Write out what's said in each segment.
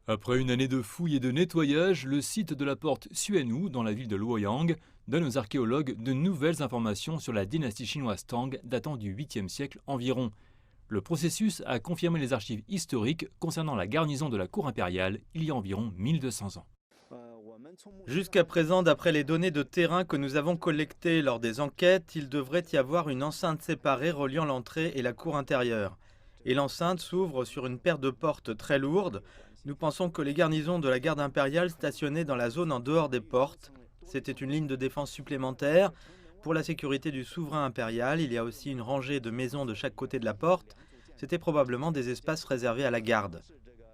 Après une année de fouilles et de nettoyage, le site de la porte Suenu, dans la ville de Luoyang, donne aux archéologues de nouvelles informations sur la dynastie chinoise Tang datant du 8e siècle environ. Le processus a confirmé les archives historiques concernant la garnison de la cour impériale il y a environ 1200 ans. Jusqu'à présent, d'après les données de terrain que nous avons collectées lors des enquêtes, il devrait y avoir une enceinte séparée reliant l'entrée et la cour intérieure. Et l'enceinte s'ouvre sur une paire de portes très lourdes. Nous pensons que les garnisons de la garde impériale stationnées dans la zone en dehors des portes, c'était une ligne de défense supplémentaire. Pour la sécurité du souverain impérial, il y a aussi une rangée de maisons de chaque côté de la porte. C'était probablement des espaces réservés à la garde.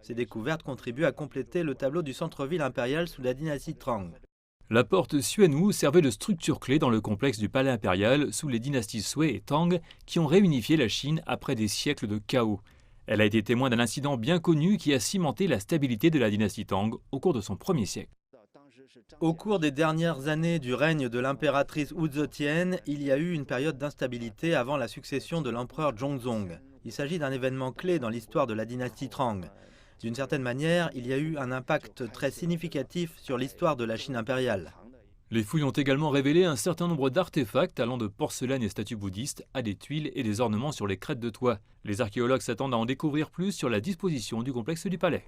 Ces découvertes contribuent à compléter le tableau du centre-ville impérial sous la dynastie Tang. La porte Suenu servait de structure clé dans le complexe du palais impérial sous les dynasties Sui et Tang qui ont réunifié la Chine après des siècles de chaos. Elle a été témoin d'un incident bien connu qui a cimenté la stabilité de la dynastie Tang au cours de son premier siècle. Au cours des dernières années du règne de l'impératrice Wu Zetian, il y a eu une période d'instabilité avant la succession de l'empereur Zhongzong. Il s'agit d'un événement clé dans l'histoire de la dynastie Tang. D'une certaine manière, il y a eu un impact très significatif sur l'histoire de la Chine impériale. Les fouilles ont également révélé un certain nombre d'artefacts allant de porcelaine et statues bouddhistes à des tuiles et des ornements sur les crêtes de toit. Les archéologues s'attendent à en découvrir plus sur la disposition du complexe du palais.